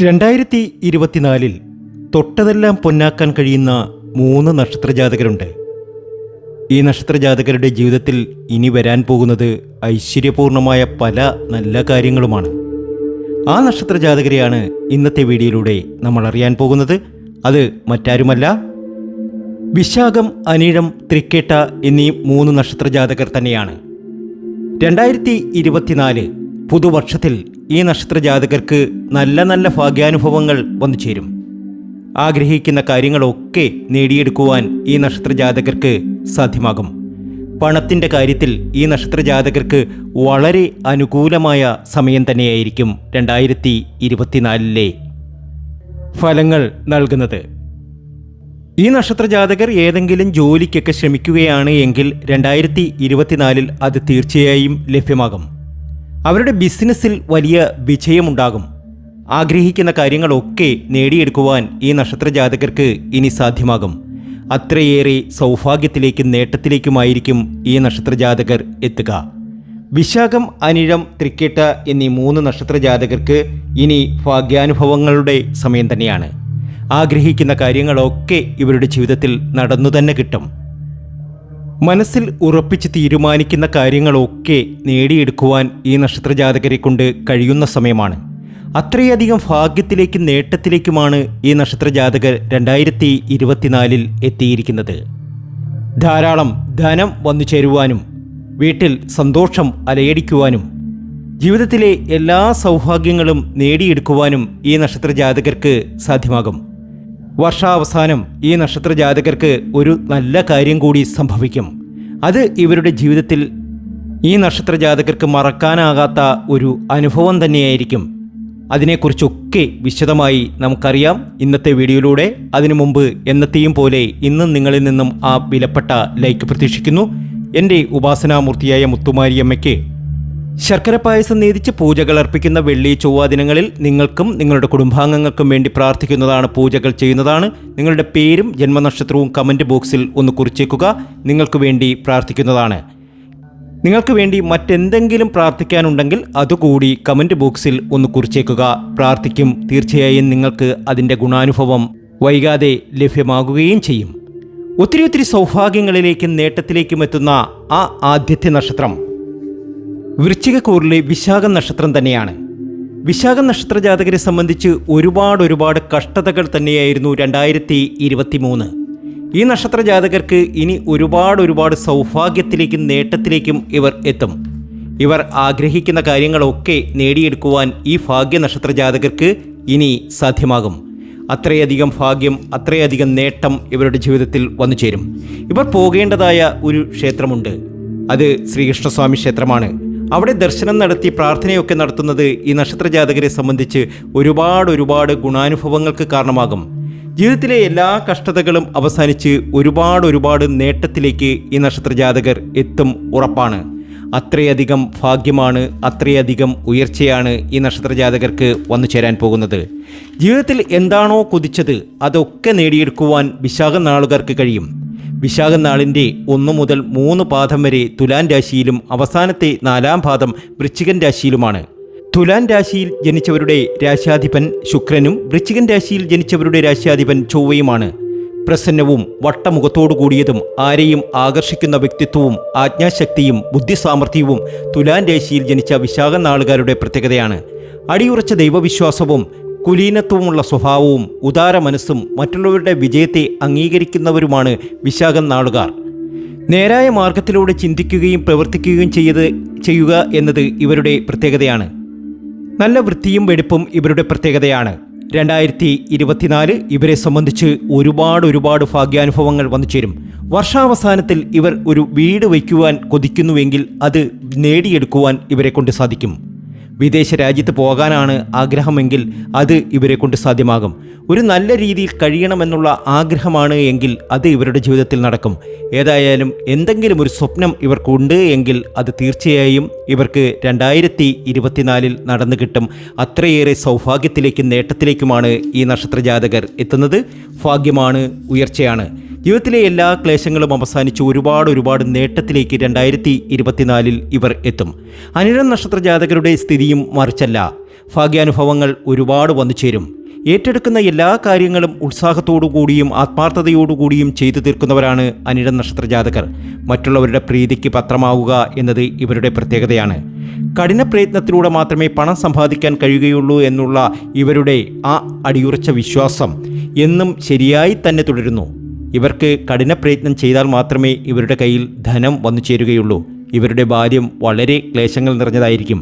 2024 തൊട്ടതെല്ലാം പൊന്നാക്കാൻ കഴിയുന്ന 3 നക്ഷത്രജാതകരുണ്ട്. ഈ നക്ഷത്രജാതകരുടെ ജീവിതത്തിൽ ഇനി വരാൻ പോകുന്നത് ഐശ്വര്യപൂർണമായ പല നല്ല കാര്യങ്ങളുമാണ്. ആ നക്ഷത്രജാതകരെയാണ് ഇന്നത്തെ വീഡിയോയിലൂടെ നമ്മൾ അറിയാൻ പോകുന്നത്. അത് മറ്റാരുമല്ല, വിശാഖം, അനിഴം, തൃക്കേട്ട എന്നീ 3 നക്ഷത്രജാതകർ തന്നെയാണ്. 2024 പുതുവർഷത്തിൽ ഈ നക്ഷത്രജാതകർക്ക് നല്ല നല്ല ഭാഗ്യാനുഭവങ്ങൾ വന്നു ചേരും. ആഗ്രഹിക്കുന്ന കാര്യങ്ങളൊക്കെ നേടിയെടുക്കുവാൻ ഈ നക്ഷത്രജാതകർക്ക് സാധ്യമാകും. പണത്തിൻ്റെ കാര്യത്തിൽ ഈ നക്ഷത്രജാതകർക്ക് വളരെ അനുകൂലമായ സമയം തന്നെയായിരിക്കും 2024 ഫലങ്ങൾ നൽകുന്നത്. ഈ നക്ഷത്രജാതകർ ഏതെങ്കിലും ജോലിക്കൊക്കെ ശ്രമിക്കുകയാണ് എങ്കിൽ 2024 അത് തീർച്ചയായും ലഭ്യമാകും. അവരുടെ ബിസിനസ്സിൽ വലിയ വിജയമുണ്ടാകും. ആഗ്രഹിക്കുന്ന കാര്യങ്ങളൊക്കെ നേടിയെടുക്കുവാൻ ഈ നക്ഷത്രജാതകർക്ക് ഇനി സാധ്യമാകും. അത്രയേറെ സൗഭാഗ്യത്തിലേക്കും നേട്ടത്തിലേക്കുമായിരിക്കും ഈ നക്ഷത്രജാതകർ എത്തുക. വിശാഖം, അനിഴം, തൃക്കേട്ട എന്നീ 3 നക്ഷത്രജാതകർക്ക് ഇനി ഭാഗ്യാനുഭവങ്ങളുടെ സമയം തന്നെയാണ്. ആഗ്രഹിക്കുന്ന കാര്യങ്ങളൊക്കെ ഇവരുടെ ജീവിതത്തിൽ നടന്നു തന്നെ കിട്ടും. മനസ്സിൽ ഉറപ്പിച്ച് തീരുമാനിക്കുന്ന കാര്യങ്ങളൊക്കെ നേടിയെടുക്കുവാൻ ഈ നക്ഷത്രജാതകരെ കൊണ്ട് കഴിയുന്ന സമയമാണ്. അത്രയധികം ഭാഗ്യത്തിലേക്കും നേട്ടത്തിലേക്കുമാണ് ഈ നക്ഷത്രജാതകർ 2024 എത്തിയിരിക്കുന്നത്. ധാരാളം ധനം വന്നു ചേരുവാനും വീട്ടിൽ സന്തോഷം അലയടിക്കുവാനും ജീവിതത്തിലെ എല്ലാ സൗഭാഗ്യങ്ങളും നേടിയെടുക്കുവാനും ഈ നക്ഷത്രജാതകർക്ക് സാധ്യമാകും. വർഷാവസാനം ഈ നക്ഷത്രജാതകർക്ക് ഒരു നല്ല കാര്യം കൂടി സംഭവിക്കും. അത് ഇവരുടെ ജീവിതത്തിൽ ഈ നക്ഷത്രജാതകർക്ക് മറക്കാനാകാത്ത ഒരു അനുഭവം തന്നെയായിരിക്കും. അതിനെക്കുറിച്ചൊക്കെ വിശദമായി നമുക്കറിയാം ഇന്നത്തെ വീഡിയോയിലൂടെ. അതിനു മുമ്പ് എന്നത്തെയും പോലെ ഇന്നും നിങ്ങളിൽ നിന്നും ആ വിലപ്പെട്ട ലൈക്ക് പ്രതീക്ഷിക്കുന്നു. എൻ്റെ ഉപാസനാമൂർത്തിയായ മുത്തുമാരിയമ്മയ്ക്ക് ശർക്കര പായസം നേദിച്ച് പൂജകൾ അർപ്പിക്കുന്ന വെള്ളി, ചൊവ്വ ദിനങ്ങളിൽ നിങ്ങൾക്കും നിങ്ങളുടെ കുടുംബാംഗങ്ങൾക്കും വേണ്ടി പ്രാർത്ഥിക്കുന്നതാണ്, പൂജകൾ ചെയ്യുന്നതാണ്. നിങ്ങളുടെ പേരും ജന്മനക്ഷത്രവും കമൻറ്റ് ബോക്സിൽ ഒന്ന് കുറിച്ചേക്കുക. നിങ്ങൾക്ക് വേണ്ടി പ്രാർത്ഥിക്കുന്നതാണ്. നിങ്ങൾക്ക് വേണ്ടി മറ്റെന്തെങ്കിലും പ്രാർത്ഥിക്കാനുണ്ടെങ്കിൽ അതുകൂടി കമൻറ്റ് ബോക്സിൽ ഒന്ന് കുറിച്ചേക്കുക. പ്രാർത്ഥിക്കും. തീർച്ചയായും നിങ്ങൾക്ക് അതിൻ്റെ ഗുണാനുഭവം വൈകാതെ ലഭ്യമാകുകയും ചെയ്യും. ഒത്തിരി സൗഭാഗ്യങ്ങളിലേക്കും നേട്ടത്തിലേക്കും എത്തുന്ന ആ ആദ്യത്തെ നക്ഷത്രം വൃശ്ചികക്കൂറിലെ വിശാഖം നക്ഷത്രം തന്നെയാണ്. വിശാഖം നക്ഷത്രജാതകരെ സംബന്ധിച്ച് ഒരുപാട് കഷ്ടതകൾ തന്നെയായിരുന്നു 2023. ഈ നക്ഷത്രജാതകർക്ക് ഇനി ഒരുപാട് സൗഭാഗ്യത്തിലേക്കും നേട്ടത്തിലേക്കും ഇവർ എത്തും. ഇവർ ആഗ്രഹിക്കുന്ന കാര്യങ്ങളൊക്കെ നേടിയെടുക്കുവാൻ ഈ ഭാഗ്യ നക്ഷത്രജാതകർക്ക് ഇനി സാധ്യമാകും. അത്രയധികം ഭാഗ്യം, അത്രയധികം നേട്ടം ഇവരുടെ ജീവിതത്തിൽ വന്നു ചേരും. ഇവർ പോകേണ്ടതായ ഒരു ക്ഷേത്രമുണ്ട്. അത് ശ്രീകൃഷ്ണസ്വാമി ക്ഷേത്രമാണ്. അവിടെ ദർശനം നടത്തി പ്രാർത്ഥനയൊക്കെ നടത്തുന്നത് ഈ നക്ഷത്രജാതകരെ സംബന്ധിച്ച് ഒരുപാട് ഗുണാനുഭവങ്ങൾക്ക് കാരണമാകും. ജീവിതത്തിലെ എല്ലാ കഷ്ടതകളും അവസാനിച്ച് ഒരുപാട് നേട്ടത്തിലേക്ക് ഈ നക്ഷത്രജാതകർ എത്തും ഉറപ്പാണ്. അത്രയധികം ഭാഗ്യമാണ്, അത്രയധികം ഉയർച്ചയാണ് ഈ നക്ഷത്രജാതകർക്ക് വന്നു ചേരാൻ പോകുന്നത്. ജീവിതത്തിൽ എന്താണോ കൊതിച്ചത് അതൊക്കെ നേടിയെടുക്കുവാൻ വിശാഖം നാളുകാർക്ക് കഴിയും. വിശാഖം നാളിൻ്റെ 1 മുതൽ 3 പാദം വരെ തുലാൻ രാശിയിലും അവസാനത്തെ 4-ാം പാദം വൃശ്ചികൻ രാശിയിലുമാണ്. തുലാൻ രാശിയിൽ ജനിച്ചവരുടെ രാശ്യാധിപൻ ശുക്രനും വൃശ്ചികൻ രാശിയിൽ ജനിച്ചവരുടെ രാശ്യാധിപൻ ചൊവ്വയുമാണ്. പ്രസന്നവും വട്ടമുഖത്തോടു കൂടിയതും ആരെയും ആകർഷിക്കുന്ന വ്യക്തിത്വവും ആജ്ഞാശക്തിയും ബുദ്ധിസാമർഥ്യവും തുലാൻ രാശിയിൽ ജനിച്ച വിശാഖം നാളുകാരുടെ പ്രത്യേകതയാണ്. അടിയുറച്ച ദൈവവിശ്വാസവും കുലീനത്വമുള്ള സ്വഭാവവും ഉദാര മനസ്സും മറ്റുള്ളവരുടെ വിജയത്തെ അംഗീകരിക്കുന്നവരുമാണ് വിശാഖം നാളുകാർ. നേരായ മാർഗത്തിലൂടെ ചിന്തിക്കുകയും പ്രവർത്തിക്കുകയും ചെയ്യുക എന്നത് ഇവരുടെ പ്രത്യേകതയാണ്. നല്ല വൃത്തിയും വെടിപ്പും ഇവരുടെ പ്രത്യേകതയാണ്. 2024 ഇവരെ സംബന്ധിച്ച് ഒരുപാട് ഭാഗ്യാനുഭവങ്ങൾ വന്നു ചേരും. വർഷാവസാനത്തിൽ ഇവർ ഒരു വീട് വയ്ക്കുവാൻ കൊതിക്കുന്നുവെങ്കിൽ അത് നേടിയെടുക്കുവാൻ ഇവരെ കൊണ്ട് സാധിക്കും. വിദേശ രാജ്യത്ത് പോകാനാണ് ആഗ്രഹമെങ്കിൽ അത് ഇവരെ കൊണ്ട് സാധ്യമാകും. ഒരു നല്ല രീതിയിൽ കഴിയണമെന്നുള്ള ആഗ്രഹമാണ് എങ്കിൽ അത് ഇവരുടെ ജീവിതത്തിൽ നടക്കും. ഏതായാലും എന്തെങ്കിലും ഒരു സ്വപ്നം ഇവർക്കുണ്ട് എങ്കിൽ അത് തീർച്ചയായും ഇവർക്ക് 2024 നടന്നു കിട്ടും. അത്രയേറെ സൗഭാഗ്യത്തിലേക്കും നേട്ടത്തിലേക്കുമാണ് ഈ നക്ഷത്രജാതകർ എത്തുന്നത്. ഭാഗ്യമാണ്, ഉയർച്ചയാണ്. ജീവിതത്തിലെ എല്ലാ ക്ലേശങ്ങളും അവസാനിച്ച് ഒരുപാട് നേട്ടത്തിലേക്ക് 2024 ഇവർ എത്തും. അനിഴം നക്ഷത്ര ജാതകരുടെ സ്ഥിതിയും മറിച്ചല്ല. ഭാഗ്യാനുഭവങ്ങൾ ഒരുപാട് വന്നു ചേരും. ഏറ്റെടുക്കുന്ന എല്ലാ കാര്യങ്ങളും ഉത്സാഹത്തോടുകൂടിയും ആത്മാർത്ഥതയോടുകൂടിയും ചെയ്തു തീർക്കുന്നവരാണ് അനിഴം നക്ഷത്ര ജാതകർ. മറ്റുള്ളവരുടെ പ്രീതിക്ക് പത്രമാവുക എന്നത് ഇവരുടെ പ്രത്യേകതയാണ്. കഠിന പ്രയത്നത്തിലൂടെ മാത്രമേ പണം സമ്പാദിക്കാൻ കഴിയുകയുള്ളൂ എന്നുള്ള ഇവരുടെ ആ അടിയുറച്ച വിശ്വാസം എന്നും ശരിയായി തന്നെ തുടരുന്നു. ഇവർക്ക് കഠിന പ്രയത്നം ചെയ്താൽ മാത്രമേ ഇവരുടെ കയ്യിൽ ധനം വന്നു ചേരുകയുള്ളൂ. ഇവരുടെ ബാല്യം വളരെ ക്ലേശങ്ങൾ നിറഞ്ഞതായിരിക്കും.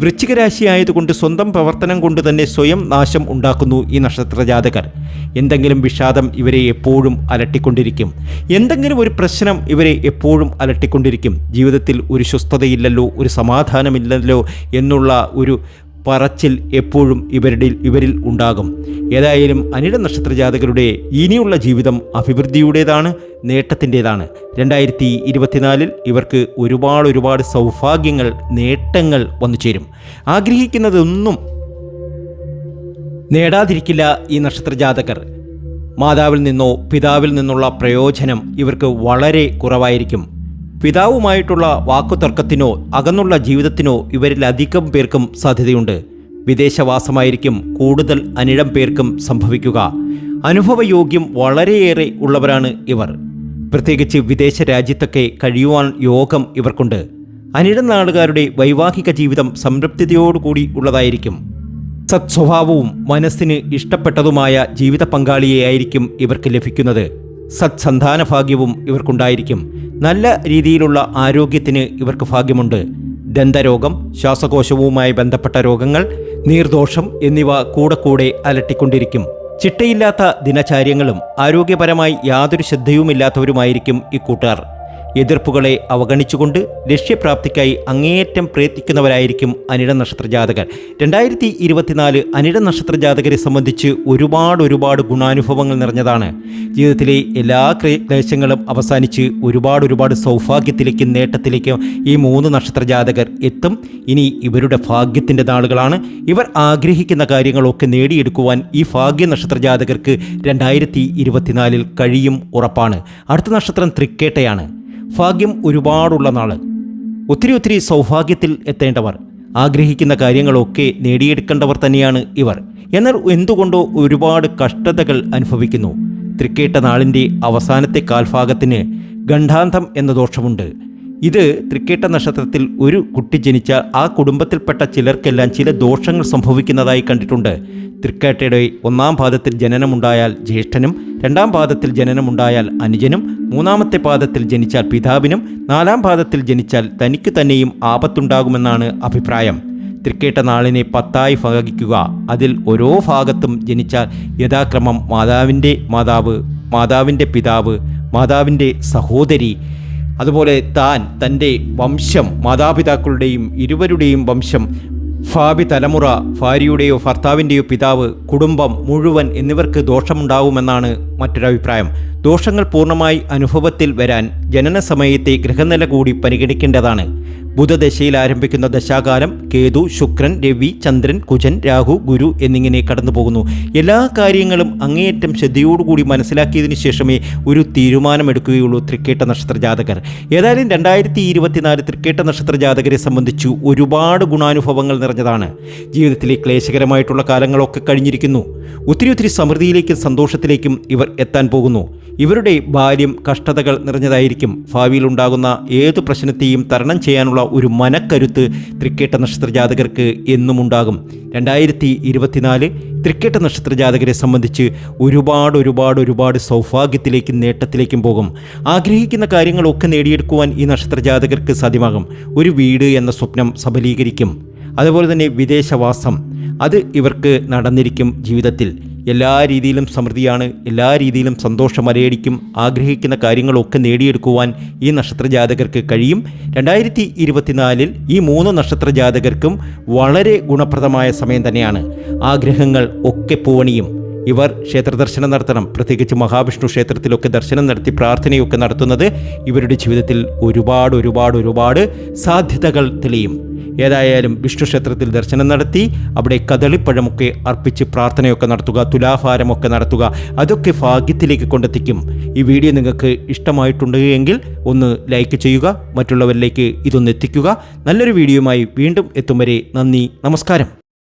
വൃശ്ചിക രാശിയായതുകൊണ്ട് സ്വന്തം പ്രവർത്തനം കൊണ്ട് തന്നെ സ്വയം നാശം ഉണ്ടാക്കുന്നു ഈ നക്ഷത്ര ജാതകർ. എന്തെങ്കിലും വിഷാദം ഇവരെ എപ്പോഴും അലട്ടിക്കൊണ്ടിരിക്കും. എന്തെങ്കിലും ഒരു പ്രശ്നം ഇവരെ എപ്പോഴും അലട്ടിക്കൊണ്ടിരിക്കും. ജീവിതത്തിൽ ഒരു സ്വസ്ഥതയില്ലല്ലോ, ഒരു സമാധാനമില്ലല്ലോ എന്നുള്ള ഒരു പറച്ചിൽ എപ്പോഴും ഇവരിൽ ഉണ്ടാകും. ഏതായാലും അനിഴം നക്ഷത്ര ജാതകരുടെ ഇനിയുള്ള ജീവിതം അഭിവൃദ്ധിയുടേതാണ്, നേട്ടത്തിൻ്റെതാണ്. 2024 ഇവർക്ക് ഒരുപാട് സൗഭാഗ്യങ്ങൾ, നേട്ടങ്ങൾ വന്നു ചേരും. ആഗ്രഹിക്കുന്നതൊന്നും നേടാതിരിക്കില്ല ഈ നക്ഷത്ര ജാതകർ. മാതാവിൽ നിന്നോ പിതാവിൽ നിന്നുള്ള പ്രയോജനം ഇവർക്ക് വളരെ കുറവായിരിക്കും. പിതാവുമായിട്ടുള്ള വാക്കുതർക്കത്തിനോ അകന്നുള്ള ജീവിതത്തിനോ ഇവരിലധികം പേർക്കും സാധ്യതയുണ്ട്. വിദേശവാസമായിരിക്കും കൂടുതൽ അനിഴം പേർക്കും സംഭവിക്കുക. അനുഭവയോഗ്യം വളരെയേറെ ഉള്ളവരാണ് ഇവർ. പ്രത്യേകിച്ച് വിദേശ രാജ്യത്തൊക്കെ കഴിയുവാൻ യോഗം ഇവർക്കുണ്ട്. അനിഴം നാടുകാരുടെ വൈവാഹിക ജീവിതം സംതൃപ്തിയോടുകൂടി ഉള്ളതായിരിക്കും. സത്സ്വഭാവവും മനസ്സിന് ഇഷ്ടപ്പെട്ടതുമായ ജീവിത പങ്കാളിയെയായിരിക്കും ഇവർക്ക് ലഭിക്കുന്നത്. സത്സന്താന ഭാഗ്യവും ഇവർക്കുണ്ടായിരിക്കും. നല്ല രീതിയിലുള്ള ആരോഗ്യത്തിന് ഇവർക്ക് ഭാഗ്യമുണ്ട്. ദന്തരോഗം, ശ്വാസകോശവുമായി ബന്ധപ്പെട്ട രോഗങ്ങൾ, നീർദോഷം എന്നിവ കൂടെ അലട്ടിക്കൊണ്ടിരിക്കും. ചിട്ടയില്ലാത്ത ദിനചാര്യങ്ങളും ആരോഗ്യപരമായി യാതൊരു ശ്രദ്ധയുമില്ലാത്തവരുമായിരിക്കും ഇക്കൂട്ടർ. എതിർപ്പുകളെ അവഗണിച്ചുകൊണ്ട് ലക്ഷ്യപ്രാപ്തിക്കായി അങ്ങേയറ്റം പ്രയത്നിക്കുന്നവരായിരിക്കും അനിഴം നക്ഷത്ര ജാതകർ. 2024 അനിഴം നക്ഷത്ര ജാതകരെ സംബന്ധിച്ച് ഒരുപാട് ഗുണാനുഭവങ്ങൾ നിറഞ്ഞതാണ്. ജീവിതത്തിലെ എല്ലാ ക്ലേശങ്ങളും അവസാനിച്ച് ഒരുപാട് സൗഭാഗ്യത്തിലേക്കും നേട്ടത്തിലേക്കും ഈ 3 നക്ഷത്ര ജാതകർ എത്തും. ഇനി ഇവരുടെ ഭാഗ്യത്തിൻ്റെ നാളുകളാണ്. ഇവർ ആഗ്രഹിക്കുന്ന കാര്യങ്ങളൊക്കെ നേടിയെടുക്കുവാൻ ഈ ഭാഗ്യ നക്ഷത്ര ജാതകർക്ക് 2024 കഴിയും, ഉറപ്പാണ്. അടുത്ത നക്ഷത്രം തൃക്കേട്ടയാണ്. ഭാഗ്യം ഒരുപാടുള്ള നാള്, ഒത്തിരി സൗഭാഗ്യത്തിൽ എത്തേണ്ടവർ, ആഗ്രഹിക്കുന്ന കാര്യങ്ങളൊക്കെ നേടിയെടുക്കേണ്ടവർ തന്നെയാണ് ഇവർ. എന്നാൽ എന്തുകൊണ്ടോ ഒരുപാട് കഷ്ടതകൾ അനുഭവിക്കുന്നു. തൃക്കേട്ട നാളിൻ്റെ അവസാനത്തെ കാൽഭാഗത്തിന് ഗണ്ഡാന്തം എന്ന ദോഷമുണ്ട്. ഇത് തൃക്കേട്ട നക്ഷത്രത്തിൽ ഒരു കുട്ടി ജനിച്ചാൽ ആ കുടുംബത്തിൽപ്പെട്ട ചിലർക്കെല്ലാം ചില ദോഷങ്ങൾ സംഭവിക്കുന്നതായി കണ്ടിട്ടുണ്ട്. തൃക്കേട്ടയുടെ 1-ാം പാദത്തിൽ ജനനമുണ്ടായാൽ ജ്യേഷ്ഠനും, 2-ാം പാദത്തിൽ ജനനമുണ്ടായാൽ അനുജനും, 3-ാമത്തെ പാദത്തിൽ ജനിച്ചാൽ പിതാവിനും, 4-ാം പാദത്തിൽ ജനിച്ചാൽ തനിക്ക് തന്നെയും ആപത്തുണ്ടാകുമെന്നാണ് അഭിപ്രായം. തൃക്കേട്ട നാളിനെ 10ആയി ഭാഗിക്കുക. അതിൽ ഓരോ ഭാഗത്തും ജനിച്ചാൽ യഥാക്രമം മാതാവിൻ്റെ മാതാവ്, മാതാവിൻ്റെ പിതാവ്, മാതാവിൻ്റെ സഹോദരി, അതുപോലെ തൻ്റെ വംശം, മാതാപിതാക്കളുടെയും ഇരുവരുടെയും വംശം, ഭാവി തലമുറ, ഭാര്യയുടെയോ ഭർത്താവിൻ്റെയോ പിതാവ്, കുടുംബം മുഴുവൻ എന്നിവർക്ക് ദോഷമുണ്ടാവുമെന്നാണ് മറ്റൊരഭിപ്രായം. ദോഷങ്ങൾ പൂർണ്ണമായി അനുഭവത്തിൽ വരാൻ ജനന സമയത്തെ ഗ്രഹനില കൂടി പരിഗണിക്കേണ്ടതാണ്. ബുധദശയിൽ ആരംഭിക്കുന്ന ദശാകാലം കേതു, ശുക്രൻ, രവി, ചന്ദ്രൻ, കുജൻ, രാഹു, ഗുരു എന്നിങ്ങനെ കടന്നു പോകുന്നു. എല്ലാ കാര്യങ്ങളും അങ്ങേയറ്റം ശ്രദ്ധയോടുകൂടി മനസ്സിലാക്കിയതിനു ശേഷമേ ഒരു തീരുമാനമെടുക്കുകയുള്ളൂ തൃക്കേട്ട നക്ഷത്ര ജാതകർ. ഏതായാലും 2024 തൃക്കേട്ട നക്ഷത്ര ജാതകരെ സംബന്ധിച്ചു ഒരുപാട് ഗുണാനുഭവങ്ങൾ നിറഞ്ഞതാണ്. ജീവിതത്തിലെ ക്ലേശകരമായിട്ടുള്ള കാലങ്ങളൊക്കെ കഴിഞ്ഞിരിക്കുന്നു. ഒത്തിരി സമൃദ്ധിയിലേക്കും സന്തോഷത്തിലേക്കും ഇവർ എത്താൻ പോകുന്നു. ഇവരുടെ ബാല്യം കഷ്ടതകൾ നിറഞ്ഞതായിരിക്കും. ഭാവിയിലുണ്ടാകുന്ന ഏതു പ്രശ്നത്തെയും തരണം ചെയ്യാനുള്ള ഒരു മനക്കരുത്ത് തൃക്കേട്ട നക്ഷത്ര ജാതകർക്ക് എന്നും ഉണ്ടാകും. 2024 തൃക്കേട്ട നക്ഷത്ര ജാതകരെ സംബന്ധിച്ച് ഒരുപാട് സൗഭാഗ്യത്തിലേക്കും നേട്ടത്തിലേക്കും പോകും. ആഗ്രഹിക്കുന്ന കാര്യങ്ങളൊക്കെ നേടിയെടുക്കുവാൻ ഈ നക്ഷത്ര ജാതകർക്ക് സാധ്യമാകും. ഒരു വീട് എന്ന സ്വപ്നം സഫലീകരിക്കും. അതുപോലെ തന്നെ വിദേശവാസം, അത് ഇവർക്ക് നടന്നിരിക്കും. ജീവിതത്തിൽ എല്ലാ രീതിയിലും സമൃദ്ധിയാണ്, എല്ലാ രീതിയിലും സന്തോഷം അലയടിക്കും. ആഗ്രഹിക്കുന്ന കാര്യങ്ങളൊക്കെ നേടിയെടുക്കുവാൻ ഈ നക്ഷത്ര ജാതകർക്ക് കഴിയും. 2024 ഈ 3 നക്ഷത്ര ജാതകർക്കും വളരെ ഗുണപ്രദമായ സമയം തന്നെയാണ്. ആഗ്രഹങ്ങൾ ഒക്കെ പൂവണിയും. ഇവർ ക്ഷേത്ര ദർശനം നടത്തണം. പ്രത്യേകിച്ച് മഹാവിഷ്ണു ക്ഷേത്രത്തിലൊക്കെ ദർശനം നടത്തി പ്രാർത്ഥനയൊക്കെ നടത്തുന്നത് ഇവരുടെ ജീവിതത്തിൽ ഒരുപാട് സാധ്യതകൾ തെളിയും. ഏതായാലും വിഷ്ണു ക്ഷേത്രത്തിൽ ദർശനം നടത്തി അവിടെ കദളിപ്പഴമൊക്കെ അർപ്പിച്ച് പ്രാർത്ഥനയൊക്കെ നടത്തുക, തുലാഭാരമൊക്കെ നടത്തുക. അതൊക്കെ ഭാഗ്യത്തിലേക്ക് കൊണ്ടെത്തിക്കും. ഈ വീഡിയോ നിങ്ങൾക്ക് ഇഷ്ടമായിട്ടുണ്ട് എങ്കിൽ ഒന്ന് ലൈക്ക് ചെയ്യുക, മറ്റുള്ളവരിലേക്ക് ഇതൊന്ന് എത്തിക്കുക. നല്ലൊരു വീഡിയോയുമായി വീണ്ടും എത്തും വരെ നന്ദി, നമസ്കാരം.